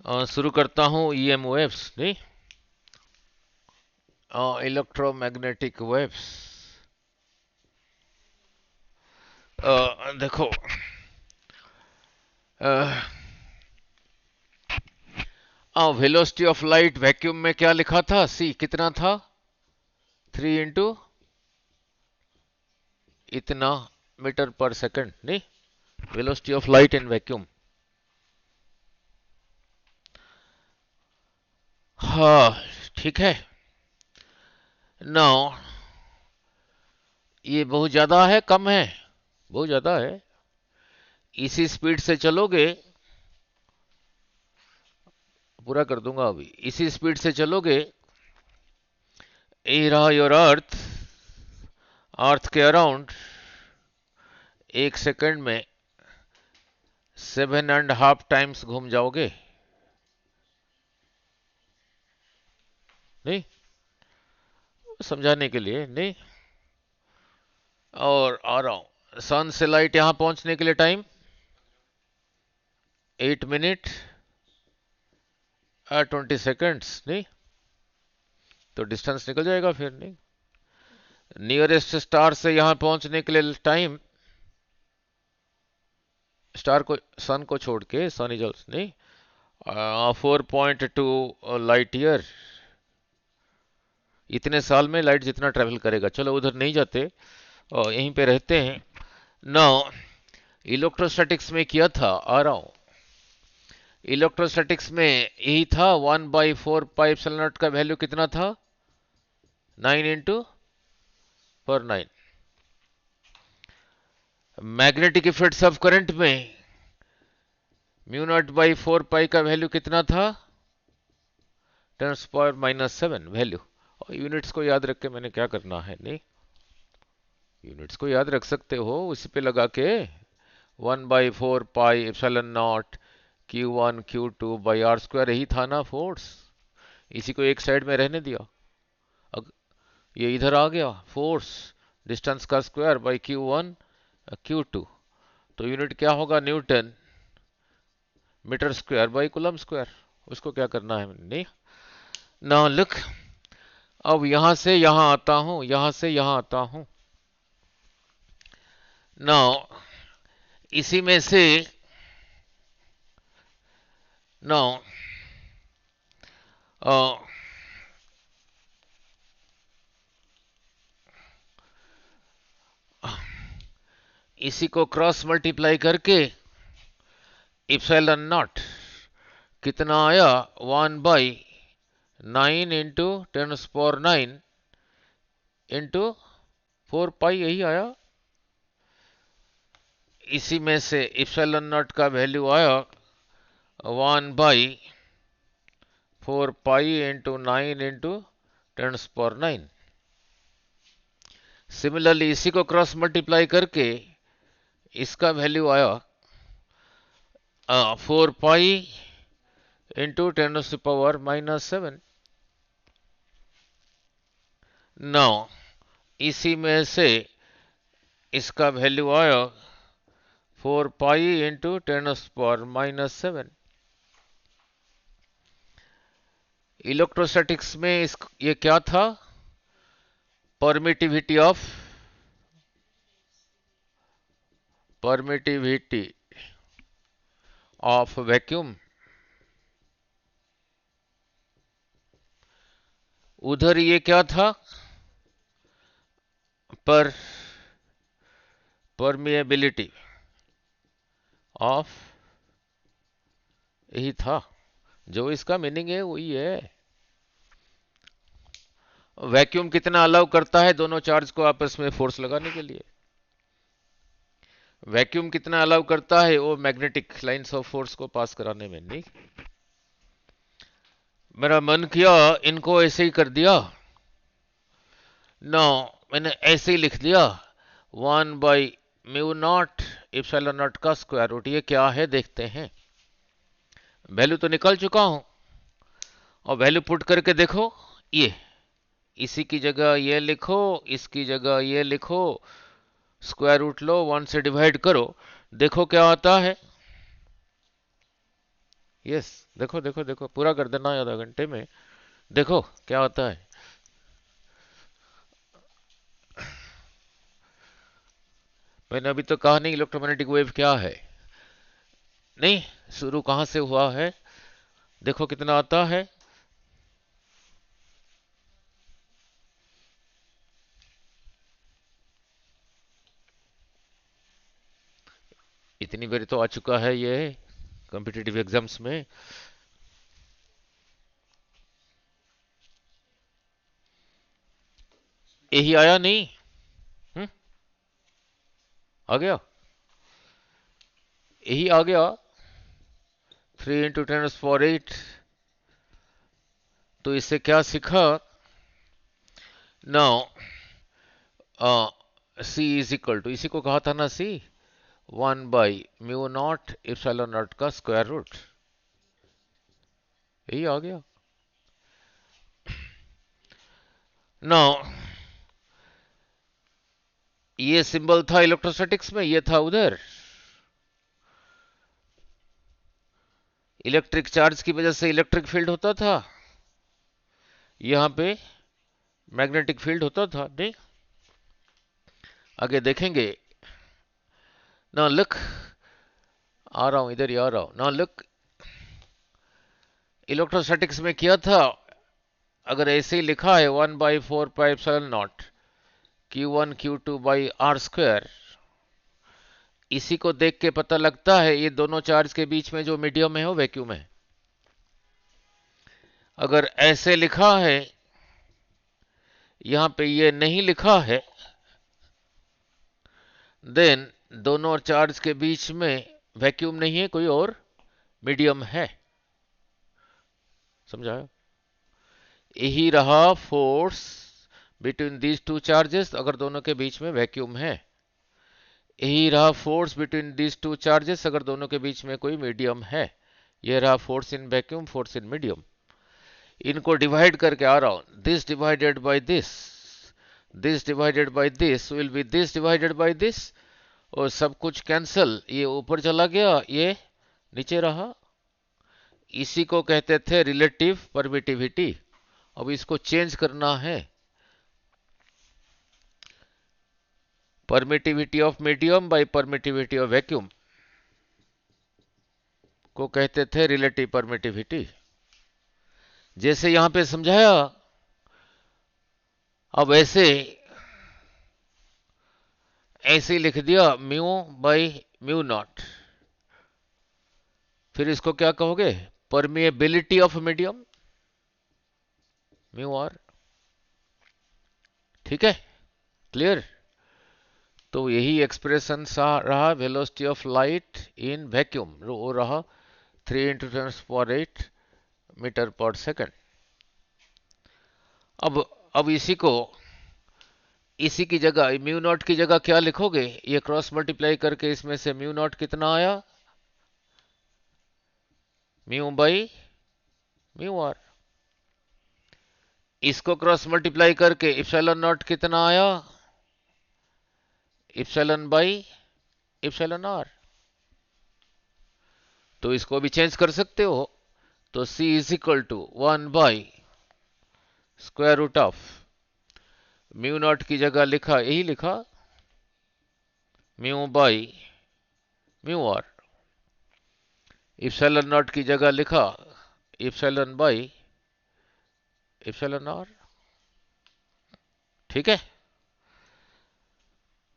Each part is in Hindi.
शुरू करता हूँ ईएम वेव्स नहीं, इलेक्ट्रोमैग्नेटिक वेव्स। देखो, वेलोसिटी ऑफ लाइट वैक्यूम में क्या लिखा था, सी कितना था, 3 इंटू इतना मीटर पर सेकंड नहीं, velocity of light in vacuum. हाँ, ठीक है। नाउ ये बहुत ज्यादा है कम है, बहुत ज्यादा है। इसी स्पीड से चलोगे, पूरा कर दूंगा अभी, इसी स्पीड से चलोगे, ये रहा योर अर्थ, अर्थ के अराउंड 1 सेकंड में 7.5 टाइम्स घूम जाओगे नहीं, समझाने के लिए नहीं। और आ रहा हूं, सन से लाइट यहां पहुंचने के लिए टाइम 8 मिनट 20 सेकंड्स नहीं, तो डिस्टेंस निकल जाएगा फिर नहीं। नियरेस्ट स्टार से यहां पहुंचने के लिए टाइम, स्टार को, सन को छोड़ के, सन इज ऑल्सो नहीं, 4.2 लाइट ईयर। इतने साल में लाइट जितना ट्रेवल करेगा। चलो उधर नहीं जाते और यहीं पे रहते हैं। नाउ इलेक्ट्रोस्टैटिक्स में किया था, आ रहा हूं, इलेक्ट्रोस्टैटिक्स में यही था, 1/4 पाई का वैल्यू कितना था, 9 इंटू पर 9। मैग्नेटिक इफेक्ट्स ऑफ करंट में μ0/4 पाई का वैल्यू कितना था, 10⁻⁻7 वैल्यू। और यूनिट्स को याद रख के मैंने क्या करना है नहीं, यूनिट्स को याद रख सकते हो उसी पे लगा के, 1/4 pi epsilon not Q1 Q2/r², यही था ना फोर्स। इसी को एक साइड में रहने दिया, ये इधर आ गया फोर्स, डिस्टेंस का स्क्वायर बाई Q1 Q2, तो यूनिट क्या होगा, newton metre square by coulomb square. उसको क्या करना है नहीं। नाउ लुक, अब यहां से यहां आता हूं, यहां से यहां आता हूं। नाउ इसी में से, नाउ इसी को क्रॉस मल्टीप्लाई करके इप्सिलॉन नॉट कितना आया, 1/9 इंटू 10⁻9 इंटू 4 पाई, यही आया। इसी में से इप्सिलॉन नॉट का वैल्यू आया 1/4 पाई इंटू 9 इंटू 10⁻9। सिमिलरली इसी को क्रॉस मल्टीप्लाई करके इसका वैल्यू आया 4 पाई इंटू 10⁻⁻7। नौ इसी में से इसका वैल्यू आया 4 पाई इंटू 10⁻⁻7। इलेक्ट्रोस्टैटिक्स में ये क्या था, परमिटिविटी ऑफ वैक्यूम। उधर ये क्या था, परमिएबिलिटी ऑफ, यही था, जो इसका मीनिंग है वही है। वैक्यूम कितना अलाउ करता है दोनों चार्ज को आपस में फोर्स लगाने के लिए, वैक्यूम कितना अलाउ करता है वो मैग्नेटिक लाइंस ऑफ फोर्स को पास कराने में नहीं। मेरा मन किया इनको ऐसे ही कर दिया, नो मैंने ऐसे ही लिख दिया, 1/μ0 का स्क्वायर रूट। ये क्या है देखते हैं, वैल्यू तो निकाल चुका हूं, और वैल्यू पुट करके देखो, ये इसी की जगह ये लिखो, इसकी जगह ये लिखो, स्क्वायर रूट लो, 1 से डिवाइड करो, देखो क्या आता है। यस, देखो देखो देखो, पूरा कर देना है आधा घंटे में। देखो क्या होता है। मैंने अभी तो कहा नहीं इलेक्ट्रोमैग्नेटिक वेव क्या है। नहीं, शुरू कहाँ से हुआ है, देखो कितना आता है। इतनी बार तो आ चुका है ये कॉम्पिटिटिव एग्जाम्स में। यही आया नहीं। हम्म, आ गया, यही आ गया। 3 × 10⁻⁸। तो इससे क्या सीखा। Now C is equal to, इसी को कहा था ना सी, 1/μ0 ε0 का स्क्वायर रूट। यही आ गया। नाउ ये सिंबल था इलेक्ट्रोस्टैटिक्स में, ये था उधर। इलेक्ट्रिक चार्ज की वजह से इलेक्ट्रिक फील्ड होता था, यहां पे मैग्नेटिक फील्ड होता था। नहीं, आगे देखेंगे ना। लुक, आ रहा हूं, इधर ही आ रहा हूं ना। लुक, इलेक्ट्रोस्टैटिक्स में किया था, अगर ऐसे ही लिखा है 1/4πε0 Q1 Q2/r², इसी को देख के पता लगता है ये दोनों चार्ज के बीच में जो मीडियम है वो वैक्यूम है। अगर ऐसे लिखा है, यहां पे ये नहीं लिखा है, देन दोनों चार्ज के बीच में वैक्यूम नहीं है, कोई और मीडियम है। समझाया। यही रहा force between these two charges, अगर दोनों के बीच में वैक्यूम है। यही रहा force between these two charges, अगर दोनों के बीच में कोई मीडियम है। यह रहा force in vacuum, force in medium. इनको डिवाइड करके आ रहा हूं, this divided by this, this divided by this will be this divided by this, और सब कुछ कैंसल, ये ऊपर चला गया, ये नीचे रहा। इसी को कहते थे रिलेटिव परमिटिविटी। अब इसको चेंज करना है, permittivity of medium by permittivity of vacuum को कहते थे रिलेटिव परमिटिविटी। जैसे यहां पे समझाया, अब ऐसे ऐसे लिख दिया μ/μ0। फिर इसको क्या कहोगे, परमिएबिलिटी ऑफ मीडियम, μr। ठीक है, क्लियर। तो यही एक्सप्रेशन रहा velocity of light in vacuum, वो रहा 3 × 10⁸ मीटर पर सेकंड। अब इसी को, इसी की जगह μ0 की जगह क्या लिखोगे, ये क्रॉस मल्टीप्लाई करके इसमें से μ0 कितना आया, μ/μr। इसको क्रॉस मल्टीप्लाई करके ε0 कितना आया, ε/εr। तो इसको भी चेंज कर सकते हो। तो C इज इक्वल टू 1/√ऑफ μ0 की जगह लिखा, यही लिखा, μ/μr। ε0 की जगह लिखा ε/εr। ठीक है।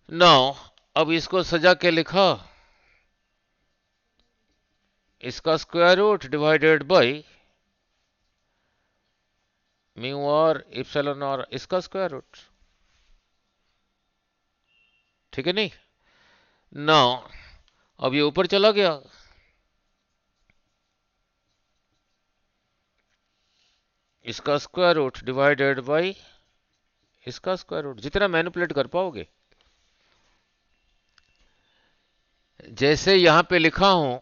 नाउ अब इसको सजा के लिखा, इसका square root divided by μr ε/r, इसका स्क्वायर रूट। ठीक है नहीं। नाउ अब ये ऊपर चला गया, इसका स्क्वायर रूट डिवाइडेड बाय इसका स्क्वायर रूट, जितना मैनिपुलेट कर पाओगे। जैसे यहां पे लिखा हूं,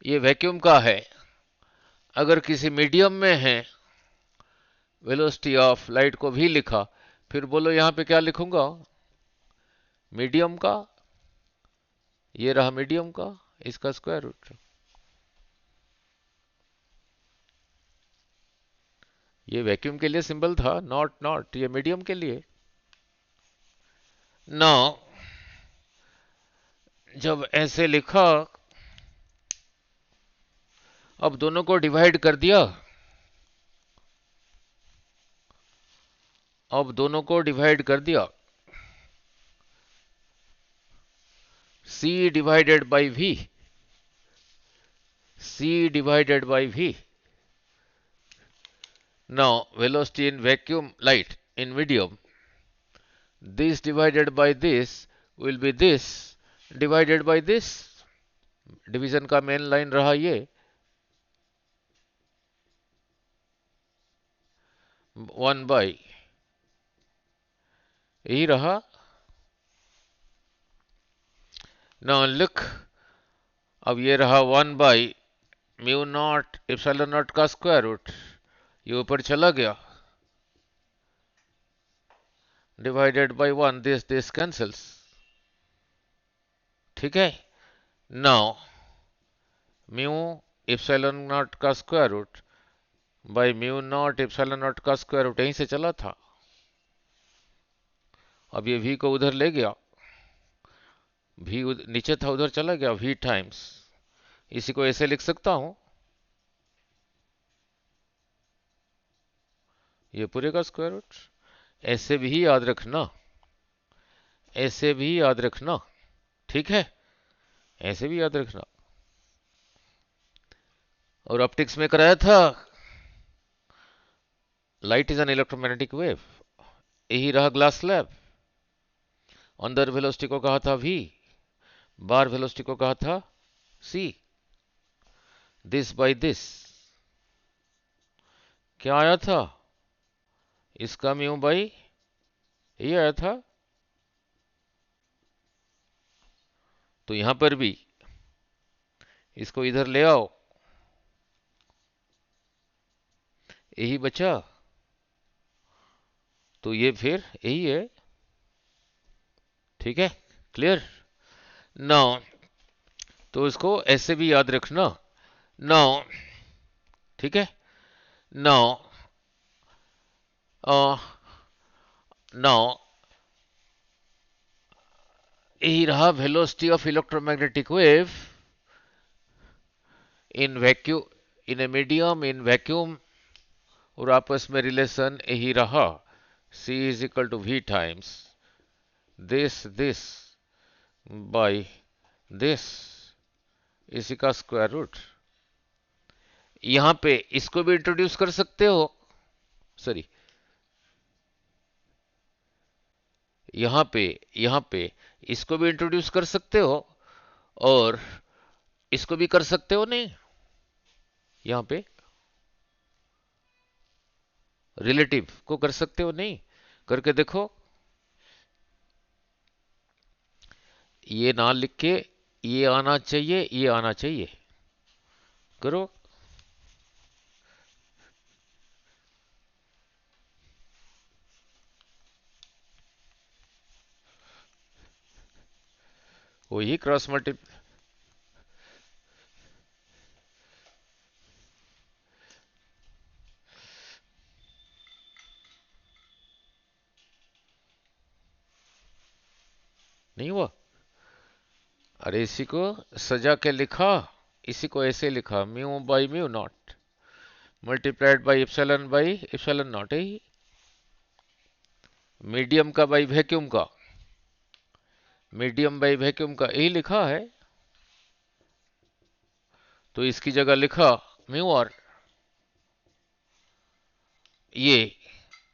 ये वैक्यूम का है, अगर किसी मीडियम में है, वेलोसिटी ऑफ लाइट को भी लिखा, फिर बोलो यहां पे क्या लिखूंगा, मीडियम का, ये रहा मीडियम का, इसका स्क्वायर रूट। ये वैक्यूम के लिए सिंबल था, नॉट नॉट, ये मीडियम के लिए। नाउ जब ऐसे लिखा, अब दोनों को डिवाइड कर दिया, अब दोनों को डिवाइड कर दिया, c divided by v, c divided by v. Now velocity in vacuum light in medium, this divided by this will be this divided by this. Division का मेन लाइन रहा ये 1 बाई, यही रहा। नाउ लुक, अब ये रहा 1 by mu naught epsilon naught का स्क्वायर रूट, ये ऊपर चला गया, डिवाइडेड बाई 1, दिस कैंसल्स। ठीक है। नाउ म्यू एप्सिलॉन नॉट का square root by mu naught epsilon naught का स्क्वायर रूट यहीं से चला था। अब ये v को उधर ले गया, v नीचे था उधर चला गया, v टाइम्स, इसी को ऐसे लिख सकता हूं, ये पूरे का स्क्वायर रूट। ऐसे भी याद रखना, ऐसे भी याद रखना, ठीक है, ऐसे भी याद रखना। और ऑप्टिक्स में कराया था light is an electromagnetic wave, यही रहा ग्लास स्लैब। अंदर वेलोसिटी को कहा था v, बाहर वेलोसिटी को कहा था c, दिस बाय दिस क्या आया था, इसका म्यू बाई ये आया था। तो यहां पर भी इसको इधर ले आओ, यही बचा, तो ये फिर यही है। ठीक है, क्लियर। नाउ तो इसको ऐसे भी याद रखना। नाउ ठीक है, नाउ नाउ यही रहा velocity of electromagnetic wave in vacuum, in a medium, in vacuum, और आपस में रिलेशन यही रहा, c is equal to v times this by this, इसी का स्क्वायर रूट। यहां पे इसको भी इंट्रोड्यूस कर सकते हो, सॉरी यहां पे इसको भी इंट्रोड्यूस कर सकते हो, और इसको भी कर सकते हो, नहीं यहां पे रिलेटिव को कर सकते हो, नहीं करके देखो, ये ना लिख के ये आना चाहिए, ये आना चाहिए, करो। वही क्रॉस मल्टी, नहीं हुआ। अरे इसी को सजा के लिखा, इसी को ऐसे लिखा, mu by mu naught multiplied by epsilon naught, यही मीडियम का बाई वैक्यूम का, मीडियम बाई वैक्यूम का, यही लिखा है। तो इसकी जगह लिखा म्यू आर, ये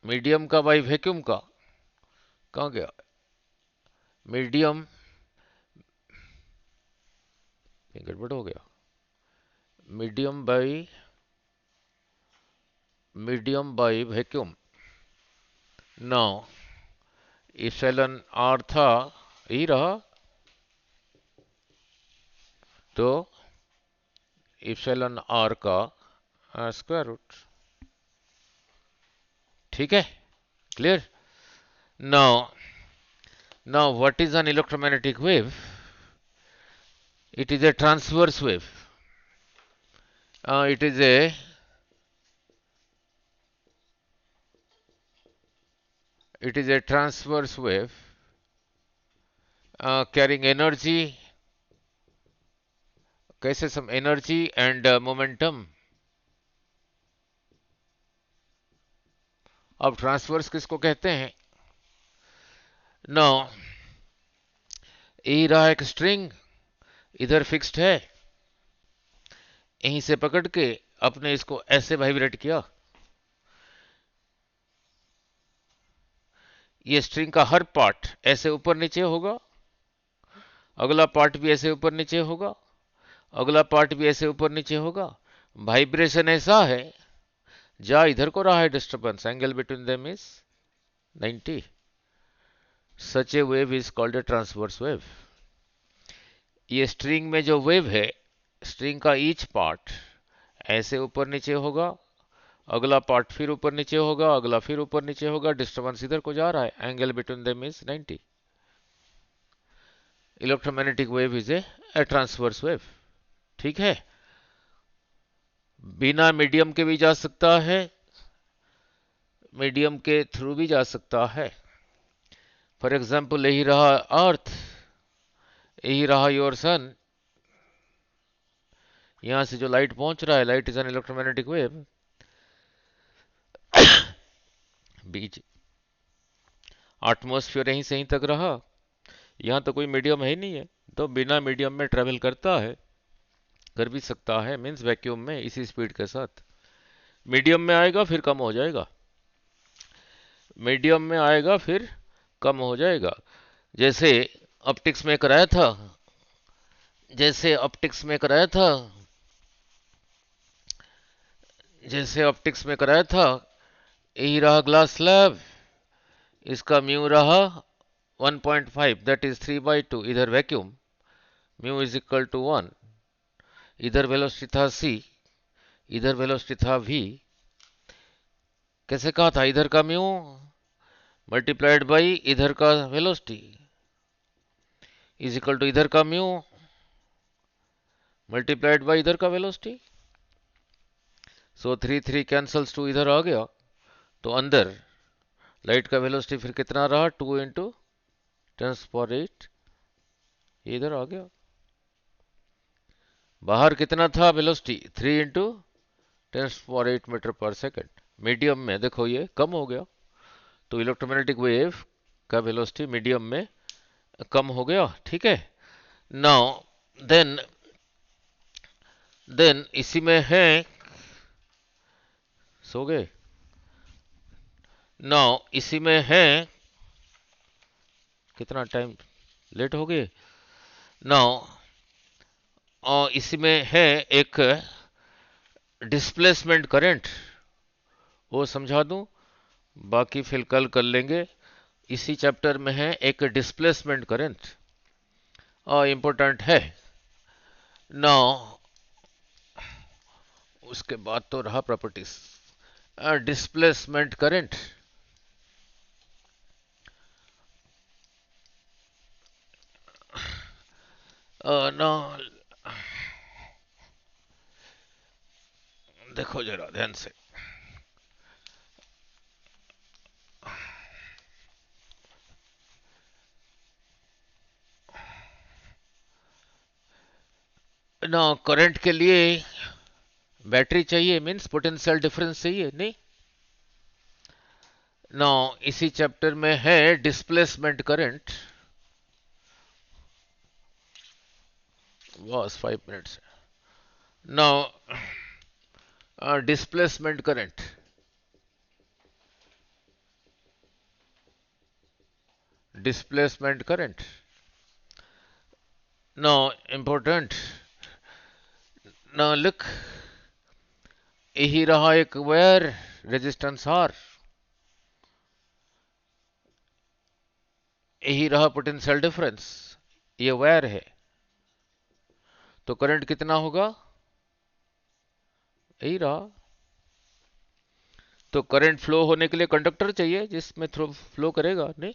मीडियम का बाई वैक्यूम का, कहाँ गया मीडियम, गड़बड़ हो गया, medium by vacuum. Now epsilon R था, यही रहा, तो एप्सिलॉन आर का स्क्वायर रूट। ठीक है, clear. Now what is an electromagnetic wave? It is a transverse wave. It is a it is a transverse wave carrying energy, कैसे some energy and momentum. अब ट्रांसवर्स किसको कहते हैं? नो, यही रहा एक स्ट्रिंग, इधर फिक्स्ड है, यहीं से पकड़ के अपने इसको ऐसे वाइब्रेट किया। ये स्ट्रिंग का हर पार्ट ऐसे ऊपर नीचे होगा, अगला पार्ट भी ऐसे ऊपर नीचे होगा, अगला पार्ट भी ऐसे ऊपर नीचे होगा। वाइब्रेशन ऐसा है, जा इधर को रहा है disturbance, angle between them is 90। Such A wave is called a transverse wave. ये स्ट्रिंग में जो वेव है, स्ट्रिंग का ईच पार्ट ऐसे ऊपर नीचे होगा, अगला पार्ट फिर ऊपर नीचे होगा, अगला फिर ऊपर नीचे होगा, डिस्टर्बेंस इधर को जा रहा है, angle between them is 90। Electromagnetic wave is a transverse wave. ठीक है, बिना मीडियम के भी जा सकता है, मीडियम के थ्रू भी जा सकता है। फॉर एग्जाम्पल, यही रहा अर्थ, यही रहा योर सन, यहां से जो लाइट पहुंच रहा है, light is an electromagnetic wave. Beach atmosphere यहीं से यहीं तक रहा, यहां तो कोई मीडियम है ही नहीं है, तो बिना मीडियम में ट्रेवल करता है, कर भी सकता है, मीन्स वैक्यूम में इसी स्पीड के साथ। मीडियम में आएगा फिर कम हो जाएगा, मीडियम में आएगा फिर कम हो जाएगा। जैसे ऑप्टिक्स में कराया था, जैसे ऑप्टिक्स में कराया था, जैसे ऑप्टिक्स में कराया था, यही रहा ग्लास स्लैब, इसका म्यू रहा 1.5, दैट इज 3/2। इधर vacuum, mu is equal to 1। इधर वेलोसिटी था c, इधर वेलोसिटी था v। कैसे कहा था? इधर का म्यू मल्टीप्लाइड बाई इधर का वेलोसिटी इज इक्वल टू इधर का म्यू मल्टीप्लाइड बाई इधर का वेलोसिटी। सो 3 कैंसल्स, 2 इधर आ गया, तो अंदर लाइट का वेलोसिटी फिर कितना रहा? 2 इंटू 10⁸, इधर आ गया। बाहर कितना था वेलोसिटी? 3 इंटू 10⁸ मीटर पर सेकेंड। मीडियम में देखो ये कम हो गया, तो इलेक्ट्रोमैग्नेटिक वेव का वेलोसिटी मीडियम में कम हो गया। ठीक है, नाउ देन इसी में है, सो गए, नाउ इसी में है, कितना टाइम लेट हो गए। नाउ इसी में है एक डिस्प्लेसमेंट करंट, वो समझा दूं, बाकी फिर कल कर लेंगे। इसी चैप्टर में है एक डिस्प्लेसमेंट करंट, इंपॉर्टेंट है। नाउ उसके बाद तो रहा प्रॉपर्टीज। डिस्प्लेसमेंट करंट, ना देखो जरा ध्यान से, ना करंट के लिए बैटरी चाहिए, मींस पोटेंशियल डिफरेंस चाहिए नहीं। ना इसी चैप्टर में है डिस्प्लेसमेंट करंट, बस 5 minutes. Now displacement current, displacement current, now important. Now look, यही रहा एक वायर, रेजिस्टेंस R, यही रहा पोटेंशियल डिफरेंस, ये वायर है, तो करंट कितना होगा? यही रहा। तो करंट फ्लो होने के लिए कंडक्टर चाहिए जिसमें थ्रू फ्लो करेगा नहीं।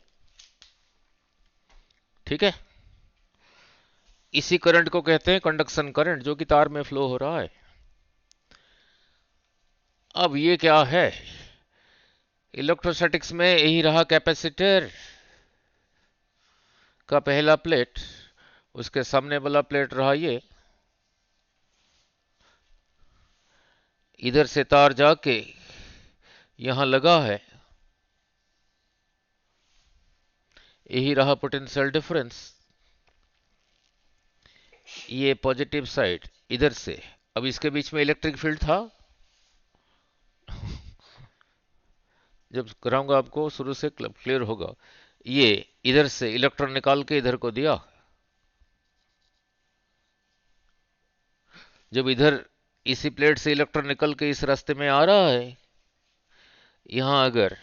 ठीक है, इसी करंट को कहते हैं कंडक्शन करंट, जो कि तार में फ्लो हो रहा है। अब ये क्या है? इलेक्ट्रोस्टैटिक्स में यही रहा कैपेसिटर का पहला प्लेट, उसके सामने वाला प्लेट रहा ये, इधर से तार जाके यहां लगा है, यही रहा पोटेंशियल डिफरेंस, ये पॉजिटिव साइड इधर से। अब इसके बीच में इलेक्ट्रिक फील्ड था, जब कराऊंगा आपको शुरू से क्लियर होगा। ये इधर से इलेक्ट्रॉन निकाल के इधर को दिया, जब इधर इसी प्लेट से इलेक्ट्रॉन निकल के इस रास्ते में आ रहा है, यहां अगर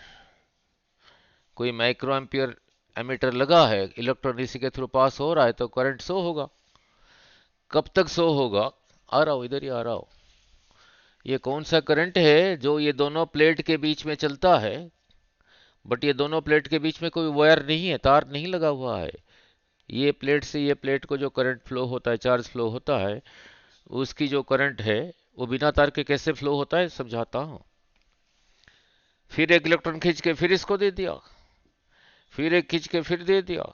कोई माइक्रो एम्पियर एमीटर लगा है, इलेक्ट्रॉन इसी के थ्रू पास हो रहा है, तो करंट शो होगा। कब तक शो होगा? आ रहा हो, इधर ही आ रहा हो। ये कौन सा करंट है जो ये दोनों प्लेट के बीच में चलता है, बट ये दोनों प्लेट के बीच में कोई वायर नहीं है, तार नहीं लगा हुआ है। ये प्लेट से ये प्लेट को जो करंट फ्लो होता है, चार्ज फ्लो होता है, उसकी जो करंट है वो बिना तार के कैसे फ्लो होता है समझाता हूं। फिर एक इलेक्ट्रॉन खींच के फिर इसको दे दिया, फिर एक खींच के फिर दे दिया।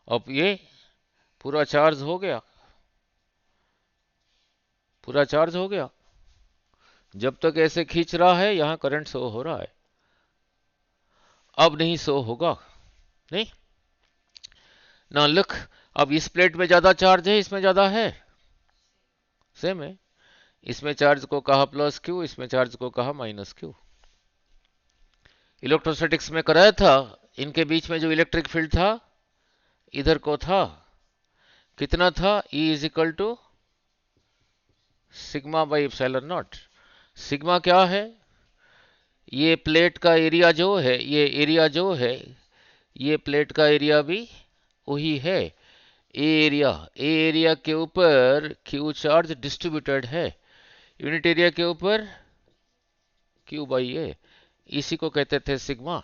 अब ये पूरा चार्ज हो गया, पूरा चार्ज हो गया। जब तक ऐसे खींच रहा है यहां करंट शो हो रहा है, अब नहीं शो होगा, नहीं ना। लुक, अब इस प्लेट में ज्यादा चार्ज है, इसमें ज्यादा है, सेम है। इसमें चार्ज को कहा प्लस क्यू, इसमें चार्ज को कहा माइनस क्यू। इलेक्ट्रोस्टैटिक्स में कराया था, इनके बीच में जो इलेक्ट्रिक फील्ड था इधर को था, कितना था? E is equal to sigma by epsilon naught. Sigma क्या है? ये प्लेट का एरिया जो है, ये एरिया जो है, ये प्लेट का एरिया भी वही है। एरिया के ऊपर क्यू चार्ज डिस्ट्रीब्यूटेड है, यूनिट एरिया के ऊपर क्यू बाई ए, इसी को कहते थे सिग्मा।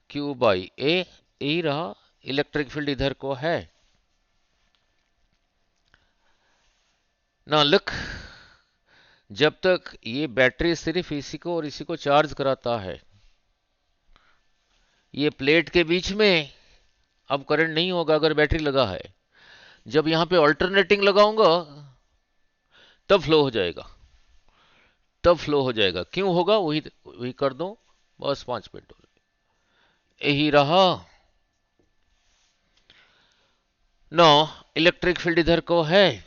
क्यू बाई ए, यही रहा। इलेक्ट्रिक फील्ड इधर को है ना। लुक, जब तक ये बैटरी सिर्फ इसी को और इसी को चार्ज कराता है, ये प्लेट के बीच में अब करंट नहीं होगा अगर बैटरी लगा है। जब यहां पे अल्टरनेटिंग लगाऊंगा तब फ्लो हो जाएगा, तब फ्लो हो जाएगा। क्यों होगा वही वही कर दो, बस 5 मिनट हो गए। यही रहा। नो, इलेक्ट्रिक फील्ड इधर को है।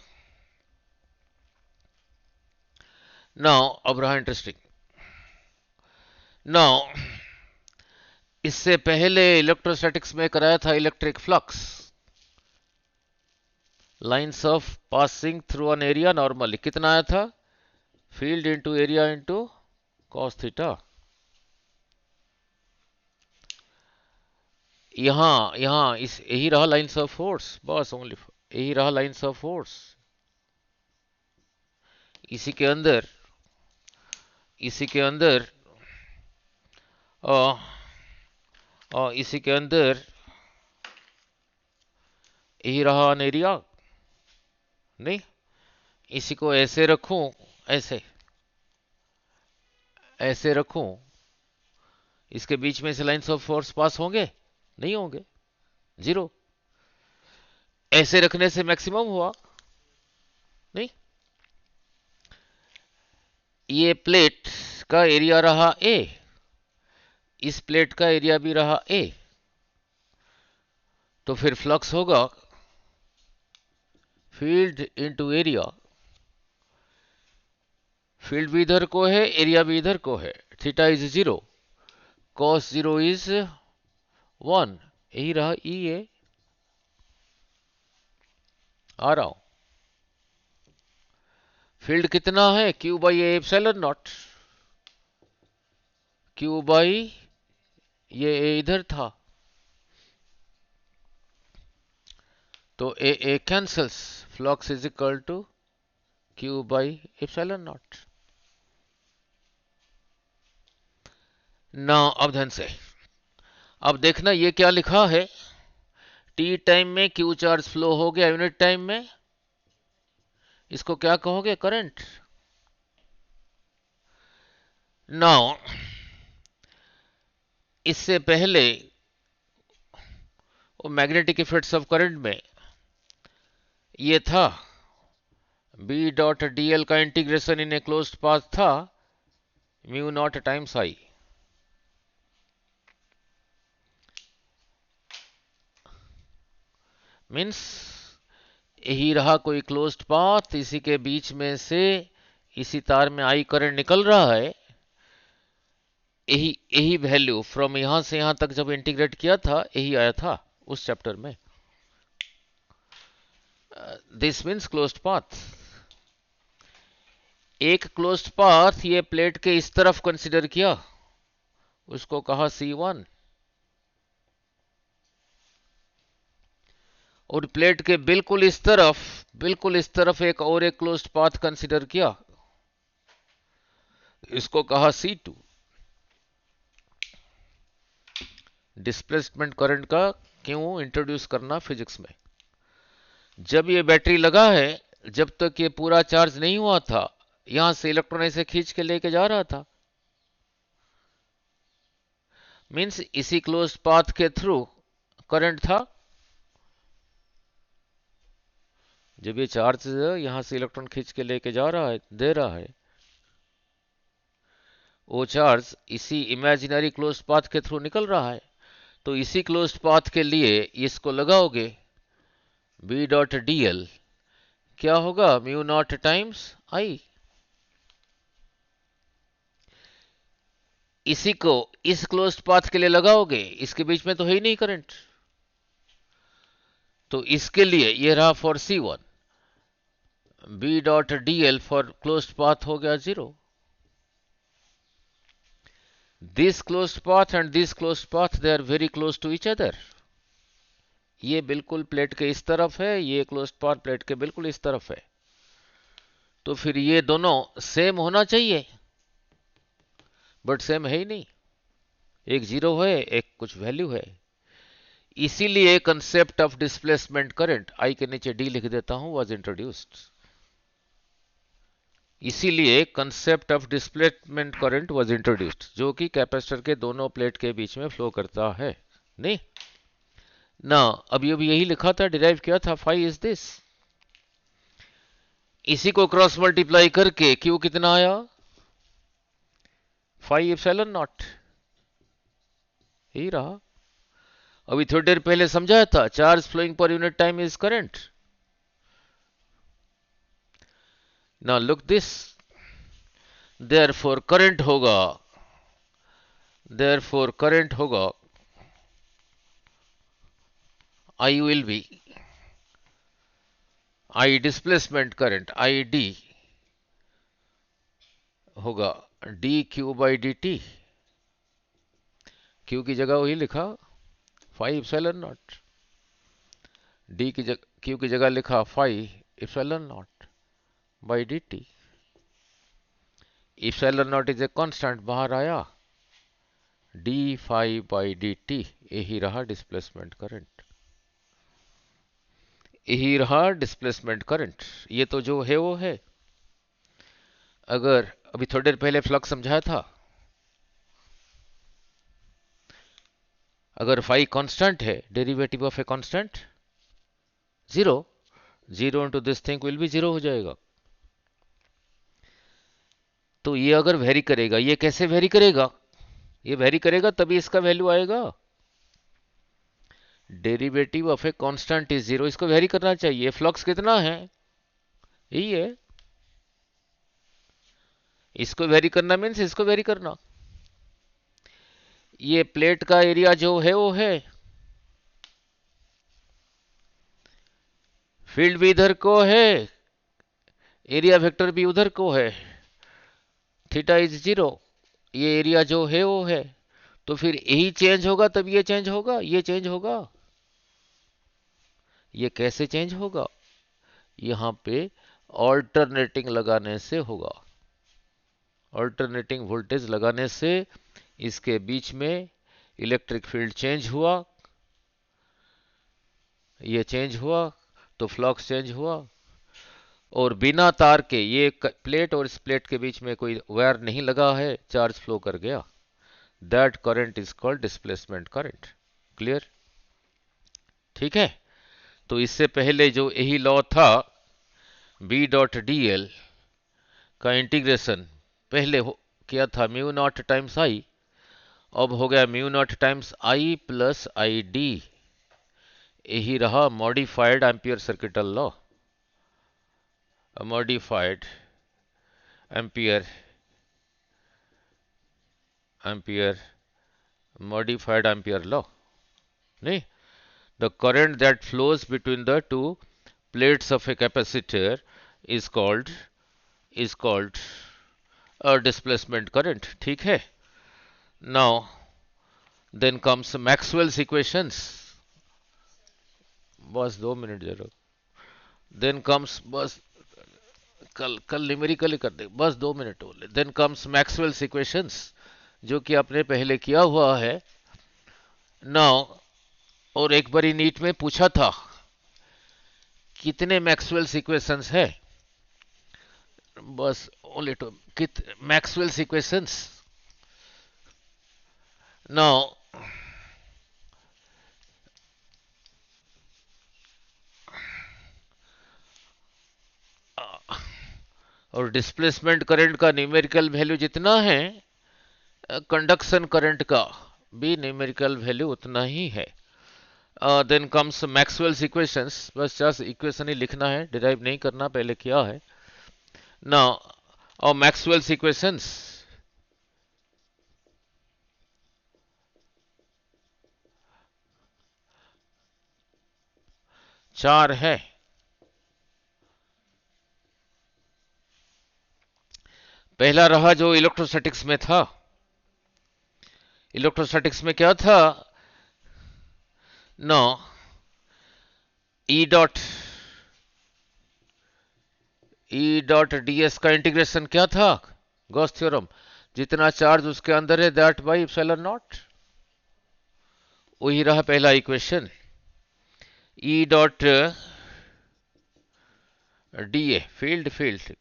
नाउ अब रहा इंटरेस्टिंग। नाउ इससे पहले इलेक्ट्रोस्टैटिक्स में कराया था electric flux, lines of passing through an area normally. कितना आया था? Field into area into cos theta. यहां इस यही रहा लाइंस ऑफ फोर्स, बस ओनली यही रहा लाइंस ऑफ फोर्स। इसी के अंदर, इसी के अंदर इसी के अंदर यही रहा एन एरिया। नहीं, इसी को ऐसे रखूं, ऐसे ऐसे रखूं, इसके बीच में से लाइंस ऑफ फोर्स पास होंगे? नहीं होंगे, जीरो। ऐसे रखने से मैक्सिमम हुआ? नहीं। ये प्लेट का एरिया रहा ए, इस प्लेट का एरिया भी रहा ए, तो फिर फ्लक्स होगा फील्ड इंटू एरिया। फील्ड भी इधर को है, एरिया भी इधर को है। थीटा इज 0, कॉस 0 इज 1, यही रहा ई ए। आ रहा हूं, फील्ड कितना है? Q by A epsilon naught. Q by ये ए इधर था, तो A cancels, flux is equal to Q by epsilon naught. ना अब ध्यान से, अब देखना ये क्या लिखा है, टी टाइम में क्यू चार्ज फ्लो हो गया यूनिट टाइम में, इसको क्या कहोगे, करंट। नाउ इससे पहले वो मैग्नेटिक इफेक्ट्स ऑफ करंट में ये था बी डॉट डी एल का integration in a closed path था mu naught times I. Means यही रहा कोई क्लोज्ड पाथ, इसी के बीच में से इसी तार में आई करंट निकल रहा है, यही यही वैल्यू फ्रॉम यहां से यहां तक जब इंटीग्रेट किया था यही आया था उस चैप्टर में। This means closed path. एक क्लोज्ड पाथ ये प्लेट के इस तरफ कंसिडर किया, उसको कहा C1, और प्लेट के बिल्कुल इस तरफ एक और एक क्लोज्ड पाथ कंसिडर किया, इसको कहा C2। डिस्प्लेसमेंट करंट का क्यों इंट्रोड्यूस करना फिजिक्स में, जब ये बैटरी लगा है, जब तक ये पूरा चार्ज नहीं हुआ था, यहां से इलेक्ट्रॉन ऐसे खींच के लेके जा रहा था, मींस इसी क्लोज्ड पाथ के थ्रू करंट था। जब ये चार्ज यहां से इलेक्ट्रॉन खींच के लेके जा रहा है, दे रहा है, वो चार्ज इसी इमेजिनरी क्लोज्ड पाथ के थ्रू निकल रहा है, तो इसी क्लोज्ड पाथ के लिए इसको लगाओगे बी डॉट डी एल, क्या होगा, म्यू नॉट टाइम्स आई। इसी को इस क्लोज्ड पाथ के लिए लगाओगे, इसके बीच में तो है ही नहीं करंट, तो इसके लिए ये रहा for C1, B dot D L for closed path हो गया 0। This closed path and this closed path they are very close to each other. ये बिल्कुल प्लेट के इस तरफ है, ये क्लोज्ड पाथ प्लेट के बिल्कुल इस तरफ है, तो फिर ये दोनों सेम होना चाहिए, बट सेम है ही नहीं, एक 0 है, एक कुछ वैल्यू है। इसीलिए कंसेप्ट ऑफ डिस्प्लेसमेंट करंट, आई के नीचे डी लिख देता हूं, वाज इंट्रोड्यूस्ड। इसीलिए concept of displacement current was introduced, जो कि कैपेसिटर के दोनों प्लेट के बीच में फ्लो करता है। नहीं ना, अभी अभी यही लिखा था, डिराइव किया था, फाई इज दिस, इसी को क्रॉस मल्टीप्लाई करके क्यू कितना आया, फाई एप्सिलॉन नॉट, यही रहा। अभी थोड़ी देर पहले समझाया था, charge flowing per unit time is current. Now look this, therefore current होगा, देयरफॉर करंट होगा I will be I displacement current I D होगा D Q by D T, Q की जगह वही लिखा 5 एप्सिलॉन नॉट, डी की जगह क्यू की जगह लिखा 5 epsilon not by D T. Epsilon not is a constant, बाहर आया डी 5/dt, यही रहा डिस्प्लेसमेंट करंट, यही रहा डिस्प्लेसमेंट करंट। ये तो जो है वो है। अगर अभी थोड़ी देर पहले फ्लक्स समझाया था, अगर फाई कांस्टेंट है, derivative of a constant 0, 0 into this thing will be 0 हो जाएगा। तो ये अगर वेरी करेगा, ये कैसे वेरी करेगा, ये वेरी करेगा तभी इसका वैल्यू आएगा। Derivative of a constant is 0, इसको वेरी करना चाहिए। फ्लक्स कितना है, यही है, इसको वेरी करना मीन्स इसको वेरी करना। ये प्लेट का एरिया जो है वो है, फील्ड भी इधर को है, एरिया वेक्टर भी उधर को है, थीटा इज 0, ये एरिया जो है वो है, तो फिर यही चेंज होगा तब ये चेंज होगा, ये चेंज होगा। ये कैसे चेंज होगा, यहां पे ऑल्टरनेटिंग लगाने से होगा, ऑल्टरनेटिंग वोल्टेज लगाने से इसके बीच में इलेक्ट्रिक फील्ड चेंज हुआ, ये चेंज हुआ तो फ्लक्स चेंज हुआ, और बिना तार के, ये प्लेट और इस प्लेट के बीच में कोई वायर नहीं लगा है, चार्ज फ्लो कर गया। That current is called displacement current. Clear? ठीक है। तो इससे पहले जो यही लॉ था, बी डॉट डी एल का इंटीग्रेशन पहले किया था म्यू नॉट टाइम्स आई, अब हो गया mu naught times I plus I D. यही रहा modified ampere circuital law, modified ampere ampere modified ampere law. नहीं, the current that flows between the two plates of a capacitor is called a displacement current. ठीक है। Now then comes Maxwell's equations. बस 2 मिनट जरा। Then comes, बस कल न्यूमेरिकल ही कर दे, बस 2 मिनट बोले। Then comes Maxwell's equations, जो कि आपने पहले किया हुआ है। Now, और एक बारी नीट में पूछा था कितने मैक्सवेल्स इक्वेशंस है, बस only two Maxwell's equations. Now और डिस्प्लेसमेंट करंट का न्यूमेरिकल वैल्यू जितना है, कंडक्शन करंट का भी न्यूमेरिकल वैल्यू उतना ही है। देन कम्स मैक्सवेल्स इक्वेशंस, बस जस्ट इक्वेशन ही लिखना है, डिराइव नहीं करना, पहले किया है। नाउ और मैक्सवेल्स इक्वेशंस चार है। पहला रहा जो इलेक्ट्रोस्टैटिक्स में था। इलेक्ट्रोस्टैटिक्स में क्या था? नो, ई डॉट ds का इंटीग्रेशन क्या था? गॉस थ्योरम, जितना चार्ज उसके अंदर है दैट बाई एप्सिलॉन नॉट। वही रहा पहला equation. E dot da field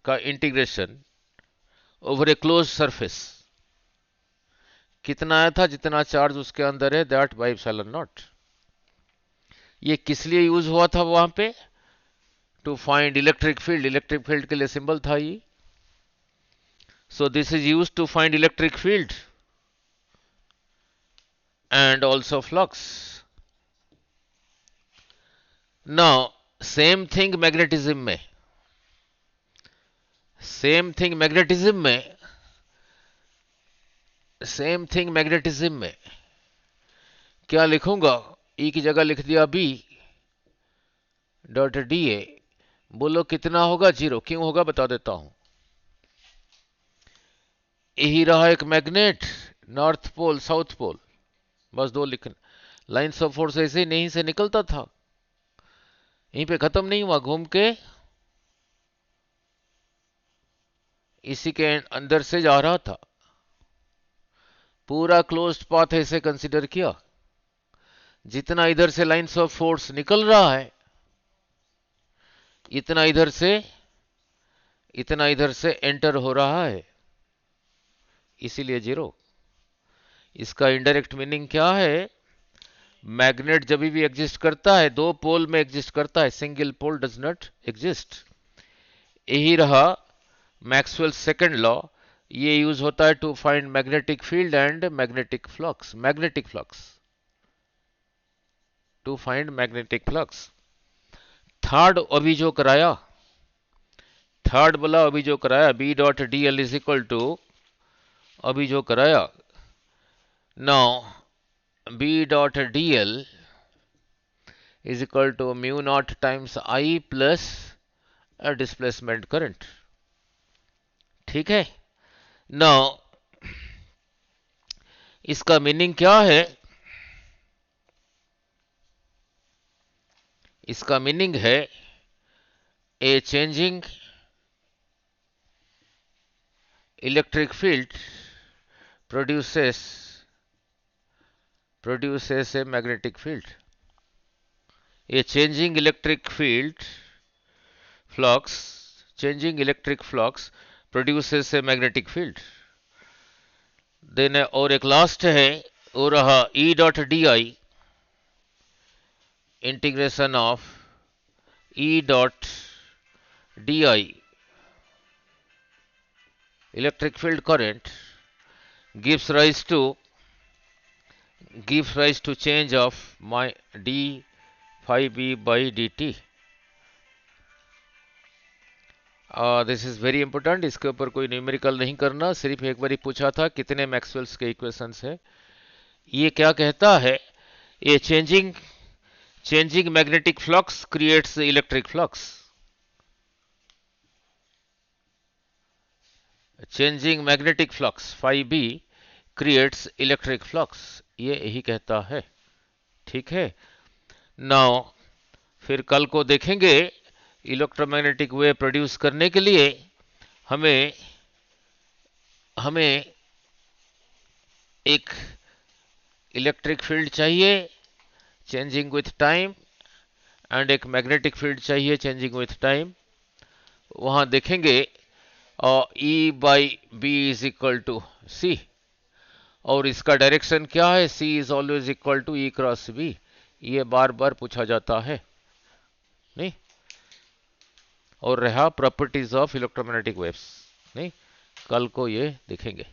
का इंटीग्रेशन ओवर ए क्लोज सरफेस कितना आया था? जितना चार्ज उसके अंदर है दैट बाई एप्सिलॉन नॉट। ये किस लिए यूज हुआ था वहां पे? To find electric field. Electric field के लिए सिंबल था ये। So this is use to find electric field and also flux. Now same thing magnetism में, क्या लिखूंगा? ई की जगह लिख दिया बी डॉट डी ए। बोलो कितना होगा? 0। क्यों होगा बता देता हूं। यही रहा एक magnet, north pole south pole, बस 2 लिखना। लाइन्स ऑफ फोर्स ऐसे ही नहीं से निकलता था, यहीं पे खत्म नहीं हुआ, घूम के इसी के अंदर से जा रहा था। पूरा क्लोज्ड पाथ ऐसे कंसीडर किया, जितना इधर से लाइन्स ऑफ फोर्स निकल रहा है इतना इधर से एंटर हो रहा है, इसीलिए 0। इसका इनडायरेक्ट मीनिंग क्या है? मैग्नेट जब भी एग्जिस्ट करता है 2 पोल में एग्जिस्ट करता है, single pole does not exist. यही रहा मैक्सवेल सेकंड लॉ। ये यूज होता है to find magnetic field and magnetic flux. To find magnetic flux. Third अभी जो कराया, B dot D L is equal to, अभी जो कराया। Now B dot D L is equal to mu naught times I plus displacement current. ठीक है। नाउ इसका मीनिंग क्या है? इसका मीनिंग है a changing electric field produces produces a magnetic field. A changing electric flux produces a magnetic field. Then और एक लास्ट है वो रहा E dot D I, integration of E dot D I electric field current gives rise to change of my d phi b by dt. This is very important. इसके ऊपर कोई न्यूमेरिकल नहीं करना, सिर्फ एक बार पूछा था कितने मैक्सवेल्स के इक्वेशंस है. ये क्या कहता है, ये changing magnetic flux creates electric flux. Changing magnetic flux phi B creates electric flux, ये यही कहता है. ठीक है. नाउ फिर कल को देखेंगे इलेक्ट्रोमैग्नेटिक वेव प्रोड्यूस करने के लिए हमें एक इलेक्ट्रिक फील्ड चाहिए चेंजिंग विथ टाइम एंड एक मैग्नेटिक फील्ड चाहिए चेंजिंग विथ टाइम. वहां देखेंगे E by B is equal to C, और इसका डायरेक्शन क्या है, C is always equal to E cross B. ये बार बार पूछा जाता है नहीं. और रहा प्रॉपर्टीज ऑफ इलेक्ट्रोमैग्नेटिक वेव्स, नहीं कल को ये देखेंगे.